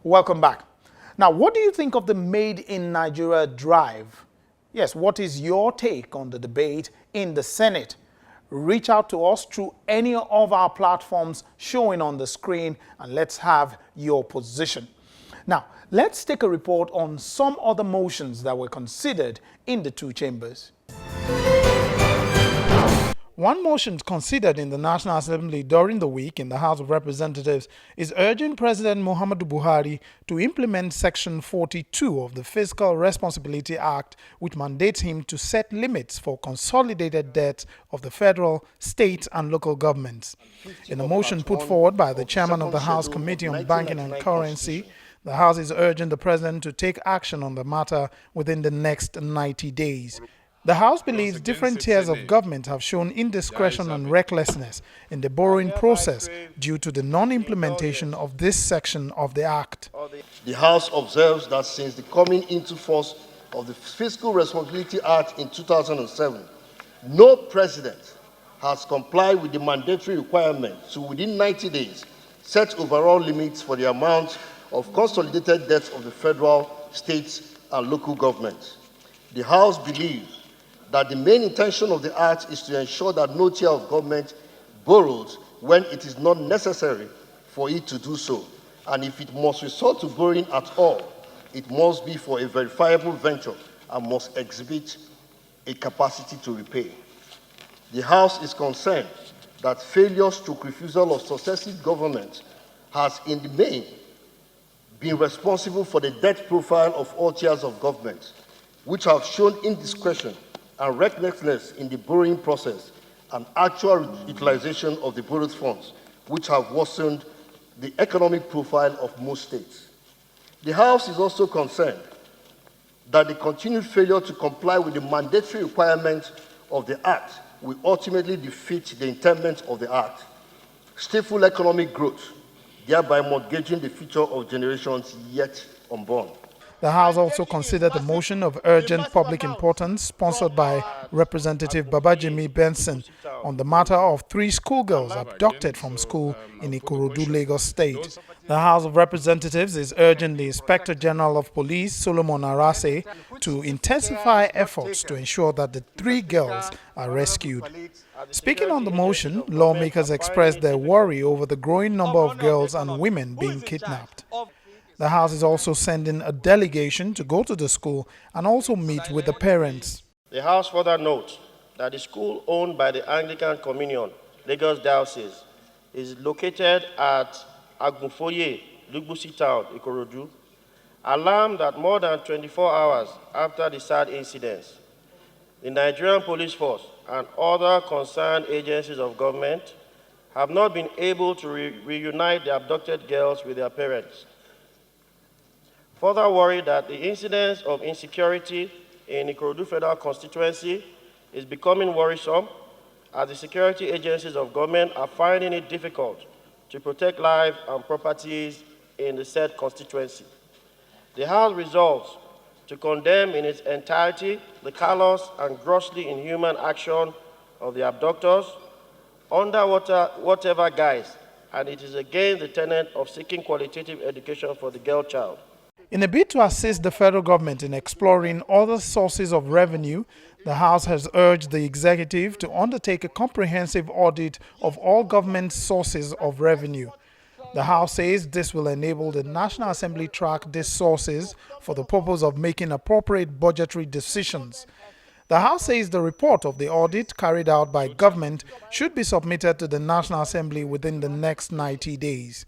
Welcome back. Now, what do you think of the Made in Nigeria drive? Yes, what is your take on the debate in the Senate? Reach out to us through any of our platforms showing on the screen and let's have your position. Now, let's take a report on some other motions that were considered in the two chambers. One motion considered in the National Assembly during the week in the House of Representatives is urging President Muhammadu Buhari to implement Section 42 of the Fiscal Responsibility Act, which mandates him to set limits for consolidated debt of the federal, state and local governments. In a motion put forward by the chairman of the House Committee on Banking and Currency, the House is urging the President to take action on the matter within the next 90 days. The House believes different tiers of government have shown indiscretion and recklessness in the borrowing process due to the non-implementation of this section of the Act. The House observes that since the coming into force of the Fiscal Responsibility Act in 2007, no president has complied with the mandatory requirement to, within 90 days, set overall limits for the amount of consolidated debt of the federal, state, and local governments. The House believes that the main intention of the Act is to ensure that no tier of government borrows when it is not necessary for it to do so. And if it must resort to borrowing at all, it must be for a verifiable venture and must exhibit a capacity to repay. The House is concerned that failure to refusal of successive governments has in the main been responsible for the debt profile of all tiers of government, which have shown indiscretion and recklessness in the borrowing process and actual utilization of the borrowed funds, which have worsened the economic profile of most states. The House is also concerned that the continued failure to comply with the mandatory requirements of the Act will ultimately defeat the intent of the Act, stifle economic growth, thereby mortgaging the future of generations yet unborn. The House also considered the motion of urgent public importance sponsored by Representative Babajimi Benson on the matter of 3 schoolgirls abducted from school in Ikorodu, Lagos State. The House of Representatives is urging the Inspector General of Police, Solomon Arase, to intensify efforts to ensure that the 3 girls are rescued. Speaking on the motion, lawmakers expressed their worry over the growing number of girls and women being kidnapped. The House is also sending a delegation to go to the school and also meet with the parents. The House further notes that the school owned by the Anglican Communion, Lagos Diocese, is located at Agunfoye, Lugbusi Town, Ikorodu. Alarmed that more than 24 hours after the sad incidents, the Nigerian Police Force and other concerned agencies of government have not been able to reunite the abducted girls with their parents. Further worried that the incidence of insecurity in Ikorodu Federal Constituency is becoming worrisome as the security agencies of government are finding it difficult to protect lives and properties in the said constituency. The House resolves to condemn in its entirety the callous and grossly inhuman action of the abductors under whatever guise, and it is against the tenet of seeking qualitative education for the girl child. In a bid to assist the federal government in exploring other sources of revenue, the House has urged the executive to undertake a comprehensive audit of all government sources of revenue. The House says this will enable the National Assembly track these sources for the purpose of making appropriate budgetary decisions. The House says the report of the audit carried out by government should be submitted to the National Assembly within the next 90 days.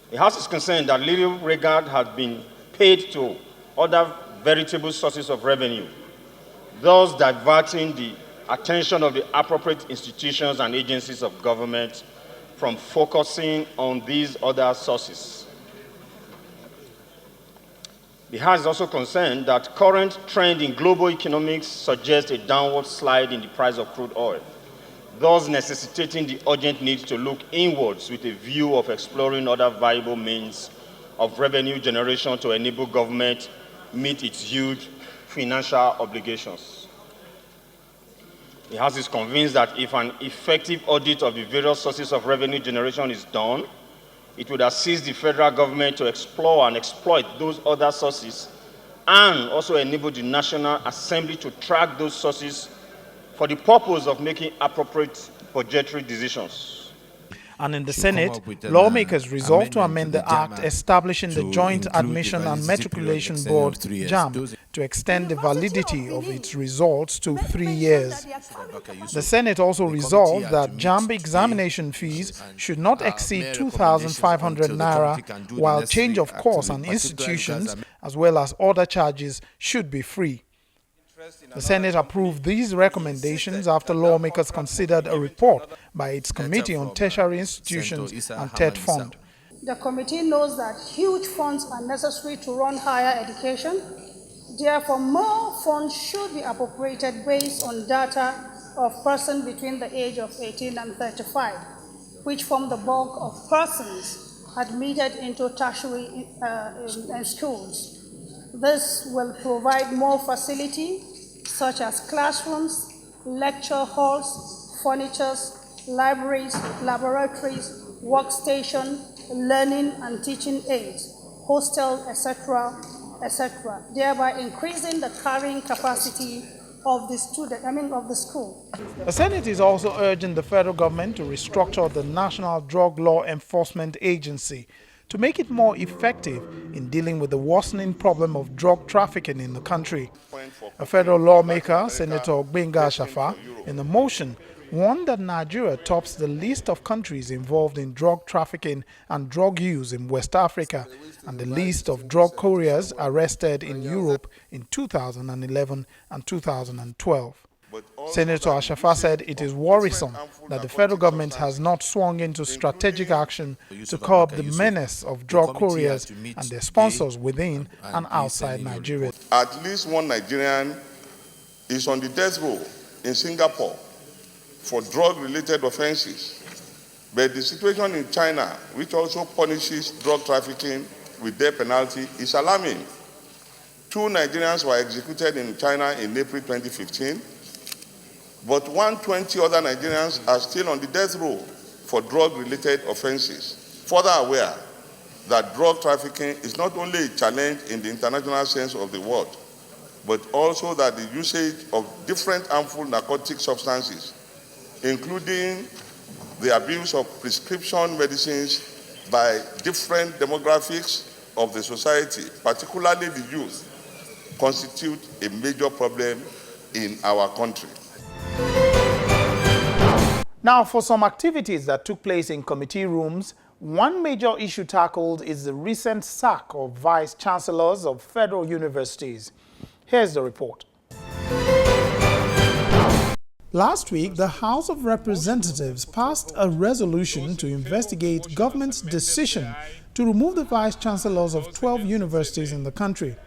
The House is concerned that little regard has been paid to other veritable sources of revenue, thus diverting the attention of the appropriate institutions and agencies of government from focusing on these other sources. The House is also concerned that current trend in global economics suggests a downward slide in the price of crude oil, thus necessitating the urgent need to look inwards with a view of exploring other viable means of revenue generation to enable government meet its huge financial obligations. The House is convinced that if an effective audit of the various sources of revenue generation is done, It would assist the federal government to explore and exploit those other sources and also enable the National Assembly to track those sources for the purpose of making appropriate budgetary decisions. And in the Senate, lawmakers resolved to amend the act establishing the Joint Admission and Matriculation Board, JAM, to extend the validity of its results to 3 years. The Senate also resolved that JAM examination fees should not exceed 2,500 naira, while change of course and institutions, as well as other charges, should be free. The Senate approved these recommendations after lawmakers considered a report by its Committee on Tertiary Institutions and TED Fund. The committee knows that huge funds are necessary to run higher education. Therefore, more funds should be appropriated based on data of persons between the age of 18 and 35, which form the bulk of persons admitted into tertiary schools. This will provide more facility, such as classrooms, lecture halls, furniture, libraries, laboratories, workstation, learning and teaching aids, hostels, etc., etc., thereby increasing the carrying capacity of the school. The Senate is also urging the federal government to restructure the National Drug Law Enforcement Agency to make it more effective in dealing with the worsening problem of drug trafficking in the country. A federal lawmaker, Senator Gbenga Ashafa, in a motion, warned that Nigeria tops the list of countries involved in drug trafficking and drug use in West Africa, and the list of drug couriers arrested in Europe in 2011 and 2012. Senator Ashafa said it is worrisome that the federal government has not swung into strategic action to curb the menace of drug couriers and their sponsors within and outside Nigeria. At least one Nigerian is on the death row in Singapore for drug-related offenses. But the situation in China, which also punishes drug trafficking with death penalty, is alarming. 2 Nigerians were executed in China in April 2015. But 120 other Nigerians are still on the death row for drug-related offenses. Further aware that drug trafficking is not only a challenge in the international sense of the word, but also that the usage of different harmful narcotic substances, including the abuse of prescription medicines by different demographics of the society, particularly the youth, constitute a major problem in our country. Now, for some activities that took place in committee rooms, one major issue tackled is the recent sack of vice-chancellors of federal universities. Here's the report. Last week, the House of Representatives passed a resolution to investigate government's decision to remove the vice-chancellors of 12 universities in the country.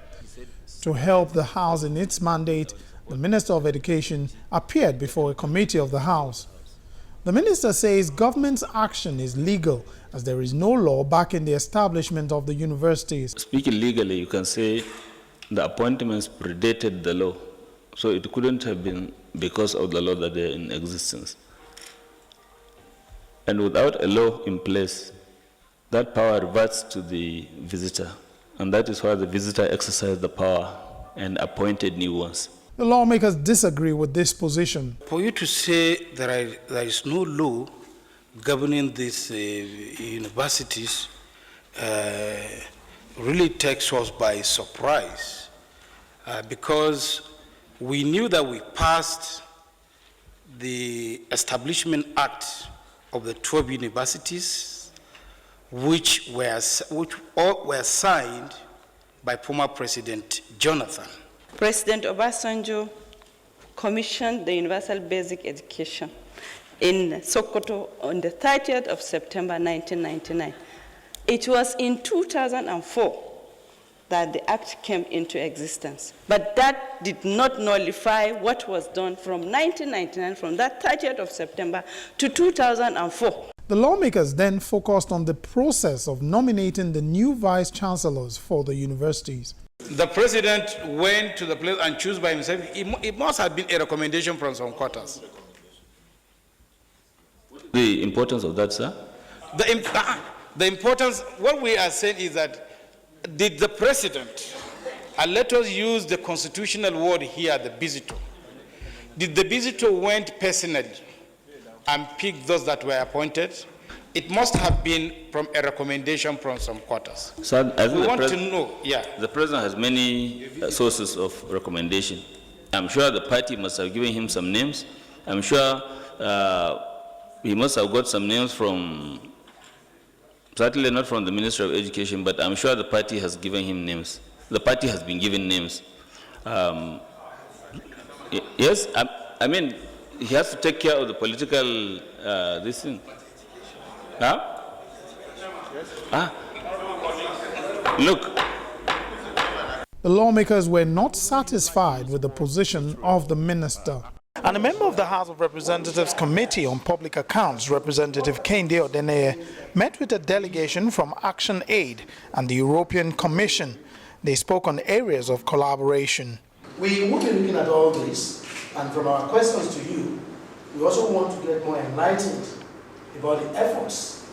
To help the House in its mandate, the Minister of Education appeared before a committee of the House. The minister says government's action is legal as there is no law backing the establishment of the universities. Speaking legally, you can say the appointments predated the law, so it couldn't have been because of the law that they are in existence. And without a law in place, that power reverts to the visitor, and that is why the visitor exercised the power and appointed new ones. The lawmakers disagree with this position. For you to say there is no law governing these universities really takes us by surprise because we knew that we passed the Establishment Act of the 12 universities, which all were signed by former President Jonathan. President Obasanjo commissioned the Universal Basic Education in Sokoto on the 30th of September 1999. It was in 2004 that the act came into existence. But that did not nullify what was done from 1999, from that 30th of September to 2004. The lawmakers then focused on the process of nominating the new vice-chancellors for the universities. The president went to the place and chose by himself. It must have been a recommendation from some quarters. The importance of that, sir? The importance, what we are saying is that did the president, and let us use the constitutional word here, the visitor, did the visitor went personally and pick those that were appointed? It must have been from a recommendation from some quarters. So I think We want to know, yeah. the president has many sources of recommendation. I'm sure the party must have given him some names. I'm sure he must have got some names from, certainly not from the Ministry of Education, but I'm sure the party has given him names. The party has been given names. Yes, I mean, he has to take care of the political, this thing. Huh? Look. The lawmakers were not satisfied with the position of the minister. And a member of the House of Representatives Committee on Public Accounts, Representative Kehinde Odeneye, met with a delegation from Action Aid and the European Commission. They spoke on areas of collaboration. We will be looking at all this, and from our questions to you, we also want to get more enlightened about the efforts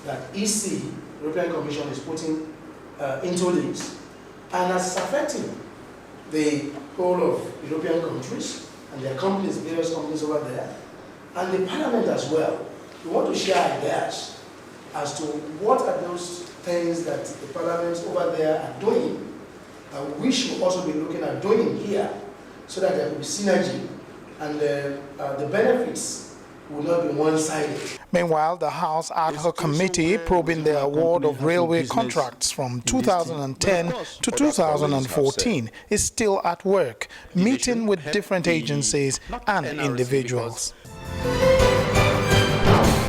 that EC, European Commission, is putting into this, and as it's affecting the whole of European countries and their companies, various companies over there, and the Parliament as well. We want to share ideas as to what are those things that the Parliaments over there are doing, and we should also be looking at doing here, so that there will be synergy and the benefits will not be one-sided. Meanwhile, the House Ad Hoc Committee probing the award of railway contracts from 2010 to 2014 is still at work, meeting with different agencies and individuals.